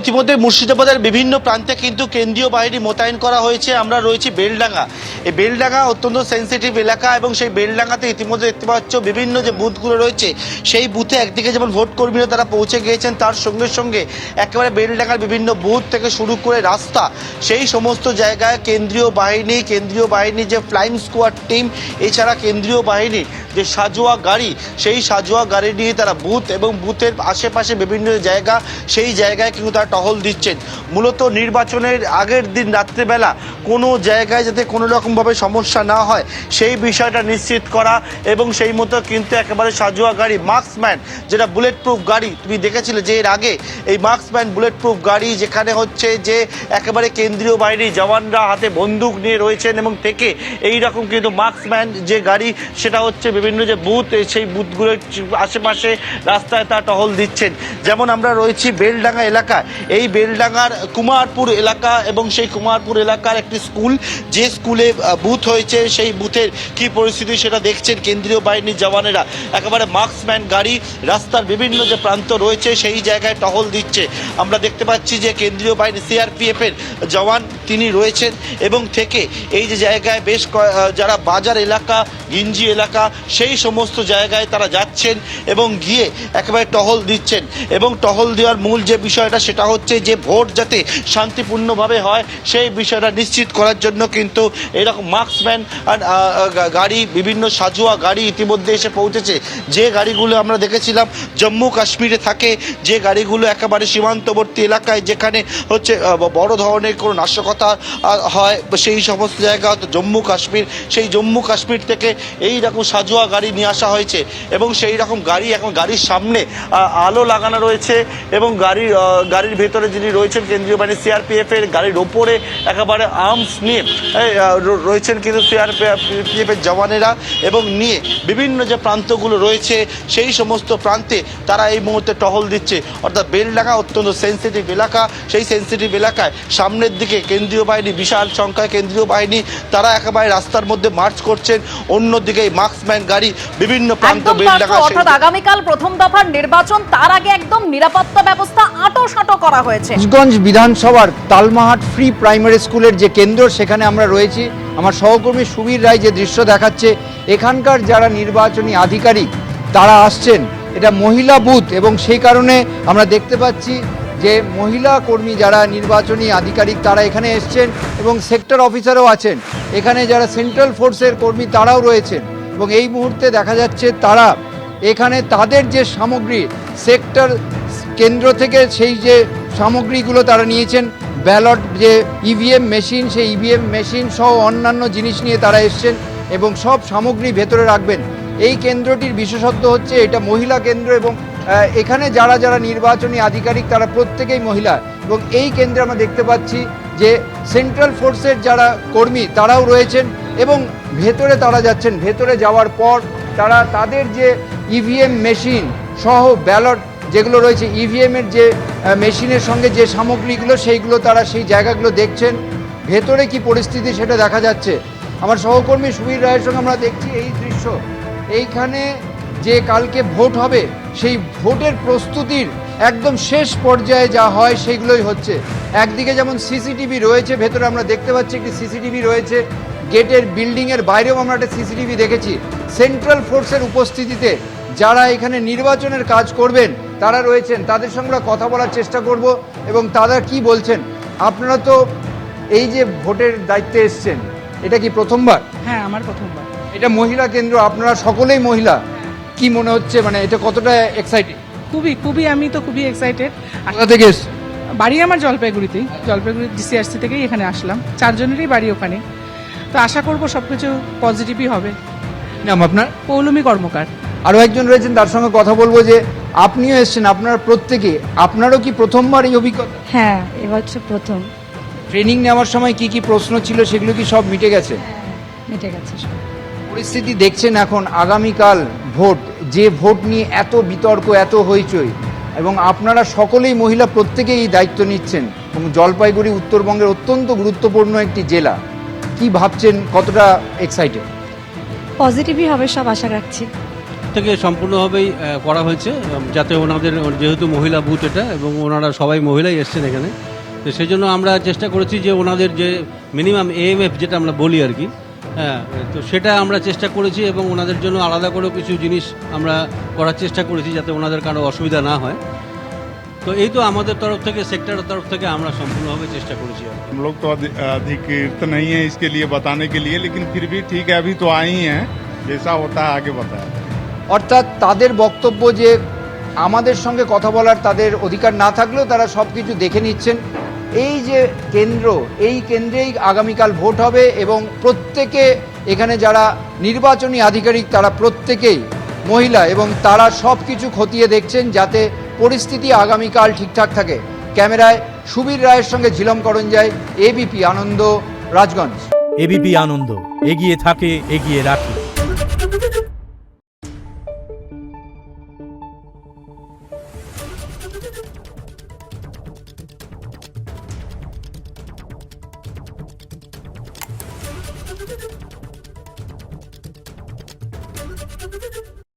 ইতিমধ্যে মুর্শিদাবাদের বিভিন্ন প্রান্তে কিন্তু কেন্দ্রীয় বাহিনী মোতায়েন করা হয়েছে। আমরা রয়েছি বেলডাঙ্গা। এই বেলডাঙ্গা অত্যন্ত সেন্সিটিভ এলাকা এবং সেই বেলডাঙ্গাতে ইতিমধ্যে দেখতে পাচ্ছ বিভিন্ন যে বুথগুলো রয়েছে সেই বুথে একদিকে যেমন ভোট কর্মীরা তারা পৌঁছে গিয়েছেন, তার সঙ্গে সঙ্গে একেবারে বেলডাঙ্গার বিভিন্ন বুথ থেকে শুরু করে রাস্তা সেই সমস্ত জায়গায় কেন্দ্রীয় বাহিনী যে ফ্লাইং স্কোয়াড টিম, এছাড়া কেন্দ্রীয় বাহিনীর যে সাজোয়া গাড়ি, সেই সাজোয়া গাড়ি নিয়ে তারা বুথ এবং বুথের আশেপাশে বিভিন্ন জায়গা সেই জায়গায় কিন্তু তারা টহল দিচ্ছেন। মূলত নির্বাচনের আগের দিন রাত্রেবেলা কোনো জায়গায় যাতে কোনো রকমভাবে সমস্যা না হয় সেই বিষয়টা নিশ্চিত করা এবং সেই মতো কিন্তু একেবারে সাজোয়া গাড়ি, মার্কসম্যান যেটা বুলেট প্রুফ গাড়ি, তুমি দেখেছিলে যে এর আগে এই মার্কসম্যান বুলেট প্রুফ গাড়ি যেখানে হচ্ছে যে একেবারে কেন্দ্রীয় বাহিনীর জওয়ানরা হাতে বন্দুক নিয়ে রয়েছেন এবং থেকে এই রকম কিন্তু মার্কসম্যান যে গাড়ি সেটা হচ্ছে বিভিন্ন যে বুথ সেই বুথগুলোর আশেপাশে রাস্তায় তা টহল দিচ্ছেন। যেমন আমরা রয়েছি বেলডাঙ্গা এলাকায়, এই বেলডাঙ্গার কুমারপুর এলাকা এবং সেই কুমারপুর এলাকার একটি স্কুল, যে স্কুলে বুথ হয়েছে সেই বুথের কি পরিস্থিতি সেটা দেখছেন কেন্দ্রীয় বাহিনীর জওয়ানেরা। একেবারে মার্কসম্যান গাড়ি রাস্তার বিভিন্ন যে প্রান্ত রয়েছে সেই জায়গায় টহল দিচ্ছে। আমরা দেখতে পাচ্ছি যে কেন্দ্রীয় বাহিনী সিআরপিএফ এর জওয়ান তিনি রয়েছেন এবং থেকে এই যে জায়গায় বেশ যারা বাজার এলাকা, গিঞ্জি এলাকা সেই সমস্ত জায়গায় তারা যাচ্ছেন এবং গিয়ে একেবারে টহল দিচ্ছেন। এবং টহল দেওয়ার মূল যে বিষয়টা সেটা হচ্ছে যে ভোট যাতে শান্তিপূর্ণভাবে হয় সেই বিষয়টা নিশ্চিত করার জন্য কিন্তু এরকম মার্কসম্যান গাড়ি, বিভিন্ন সাজোয়া গাড়ি ইতিমধ্যে এসে পৌঁছেছে। যে গাড়িগুলো আমরা দেখেছিলাম জম্মু কাশ্মীরে থাকে, যে গাড়িগুলো একেবারে সীমান্তবর্তী এলাকায় যেখানে হচ্ছে বড় ধরনের কোনো নাশকতা হয় সেই সমস্ত জায়গা হয়তো জম্মু কাশ্মীর, সেই জম্মু কাশ্মীর থেকে এই রকম সাজোয়া গাড়ি নিয়ে আসা হয়েছে এবং সেই রকম গাড়ি এখন গাড়ির সামনে আলো লাগানো রয়েছে এবং গাড়ির ভেতরে যিনি রয়েছেন কেন্দ্রীয় বাহিনী সিআরপিএফ এর গাড়ির ওপরে একেবারে আর্মস নিয়ে রয়েছেন কিন্তু সিআরপিএফ এর জওয়ানেরা এবং নিয়ে বিভিন্ন যে প্রান্তগুলো রয়েছে সেই সমস্ত প্রান্তে তারা এই মুহূর্তে টহল দিচ্ছে। অর্থাৎ বেলডাঙ্গা অত্যন্ত সেন্সিটিভ এলাকা, সেই সেন্সিটিভ এলাকায় সামনের দিকে কেন্দ্রীয় বাহিনী, বিশাল সংখ্যায় কেন্দ্রীয় বাহিনী তারা একেবারে রাস্তার মধ্যে মার্চ করছেন, অন্যদিকে মার্কসম্যান গাড়ি বিভিন্ন প্রান্ত বেলডাঙ্গা। অর্থাৎ আগামীকাল প্রথম দফার নির্বাচন, তার আগে একদম নিরাপত্তা ব্যবস্থা আঁটোসাঁটো করা হয়েছে। কিশোরগঞ্জ বিধানসভার তালমাহাট ফ্রি প্রাইমারি স্কুলের যে কেন্দ্র সেখানে আমরা রয়েছি। আমার সহকর্মী সুবীর রায় যে দৃশ্য দেখাচ্ছে, এখানকার যারা নির্বাচনী আধিকারিক তারা আসছেন, এটা মহিলা বুথ এবং সেই কারণে আমরা দেখতে পাচ্ছি যে মহিলা কর্মী যারা নির্বাচনী আধিকারিক তারা এখানে এসছেন এবং সেক্টর অফিসারও আছেন। এখানে যারা সেন্ট্রাল ফোর্সের কর্মী তারাও রয়েছেন এবং এই মুহূর্তে দেখা যাচ্ছে তারা এখানে তাদের যে সামগ্রী সেক্টর কেন্দ্র থেকে সেই যে সামগ্রীগুলো তারা নিয়েছেন, ব্যালট যে ইভিএম মেশিন, সেই ইভিএম মেশিন সহ অন্যান্য জিনিস নিয়ে তারা এসছেন এবং সব সামগ্রী ভেতরে রাখবেন। এই কেন্দ্রটির বিশেষত্ব হচ্ছে এটা মহিলা কেন্দ্র এবং এখানে যারা যারা নির্বাচনী আধিকারিক তারা প্রত্যেকেই মহিলা এবং এই কেন্দ্রে আমরা দেখতে পাচ্ছি যে সেন্ট্রাল ফোর্সের যারা কর্মী তারাও রয়েছেন এবং ভেতরে তারা যাচ্ছেন। ভেতরে যাওয়ার পর তারা তাদের যে ইভিএম মেশিন সহ ব্যালট যেগুলো রয়েছে, ইভিএমের যে মেশিনের সঙ্গে যে সামগ্রীগুলো সেইগুলো তারা সেই জায়গাগুলো দেখছেন। ভেতরে কি পরিস্থিতি সেটা দেখা যাচ্ছে। আমার সহকর্মী সুবীর রায়ের সঙ্গে আমরা দেখছি এই দৃশ্য। এইখানে যে কালকে ভোট হবে সেই ভোটের প্রস্তুতির একদম শেষ পর্যায়ে যা হয় সেইগুলোই হচ্ছে। একদিকে যেমন সিসিটিভি রয়েছে, ভেতরে আমরা দেখতে পাচ্ছি একটি সিসিটিভি রয়েছে, গেটের বিল্ডিংয়ের বাইরেও আমরা একটা সিসিটিভি দেখেছি। সেন্ট্রাল ফোর্সের উপস্থিতিতে যারা এখানে নির্বাচনের কাজ করবেন তারা রয়েছেন, তাদের সঙ্গে আমরা কথা বলার চেষ্টা করব এবং তারা কি বলছেন। আপনারা তো এই যে ভোটের দায়িত্বে এসছেন, এটা কি প্রথমবার? হ্যাঁ, আমার প্রথমবার। এটা মহিলা কেন্দ্র, আপনারা সকলেই মহিলা, কি মনে হচ্ছে, মানে এটা কতটা এক্সাইটেড? খুবই আমি তো খুবই এক্সাইটেড। কোথা থেকে এসছেন? বাড়ি আমার জলপাইগুড়িতেই, জলপাইগুড়ি ডিসিআরসি থেকেই এখানে আসলাম। 4 জনেরই বাড়ি ওখানে। তো আশা করব সবকিছু পজিটিভই হবে। নাম আপনার? পৌলমী কর্মকার। আরও একজন রয়েছেন, তার সঙ্গে কথা বলবো। যে আপনিও এসছেন, আপনারা প্রত্যেকে, আপনারও কি প্রথমবার এই অভিজ্ঞতা? হ্যাঁ, এবছর প্রথম। ট্রেনিং নেওয়ার সময় কি কি প্রশ্ন ছিল সেগুলো কি সব মিটে গেছে? মিটে গেছে সব। পরিস্থিতি দেখছেন এখন আগামীকাল ভোট, যে ভোট নিয়ে এত বিতর্ক, এত হইচই, এবং আপনারা সকলেই মহিলা, প্রত্যেকেই এই দায়িত্ব নিচ্ছেন এবং জলপাইগুড়ি উত্তরবঙ্গের অত্যন্ত গুরুত্বপূর্ণ একটি জেলা। কি ভাবছেন, কতটা এক্সাইটেড? পজিটিভই হবে সব, আশা রাখছি। থেকে সম্পূর্ণভাবেই করা হয়েছে, যাতে ওনাদের যেহেতু মহিলা বুথ এটা এবং ওনারা সবাই মহিলাই এসছেন এখানে, তো সেই জন্য আমরা চেষ্টা করেছি যে ওনাদের যে মিনিমাম এএমএফ যেটা আমরা বলি আর কি, হ্যাঁ, তো সেটা আমরা চেষ্টা করেছি এবং ওনাদের জন্য আলাদা করেও কিছু জিনিস আমরা করার চেষ্টা করেছি যাতে ওনাদের কারো অসুবিধা না হয়। তো এই তো আমাদের তরফ থেকে, সেক্টরের তরফ থেকে আমরা সম্পূর্ণভাবে চেষ্টা করেছি আর কি। हम लोग तो अधिकृत नहीं है इसके लिए बताने के लिए, लेकिन फिर भी ठीक है, अभी तो आए ही हैं, जैसा होता है आगे बताया। অর্থাৎ তাদের বক্তব্য যে আমাদের সঙ্গে কথা বলার তাদের অধিকার না থাকলেও তারা সব কিছু দেখে নিচ্ছেন। এই যে কেন্দ্র, এই কেন্দ্রেই আগামীকাল ভোট হবে এবং প্রত্যেকে এখানে যারা নির্বাচনী আধিকারিক তারা প্রত্যেকেই মহিলা এবং তারা সব কিছু খতিয়ে দেখছেন যাতে পরিস্থিতি আগামীকাল ঠিকঠাক থাকে। ক্যামেরায় সুবীর রায়ের সঙ্গে ঝিলম করঞ্জাই, এবিপি আনন্দ, রাজগঞ্জ। এবিপি আনন্দ, এগিয়ে থাকে, এগিয়ে রাখে।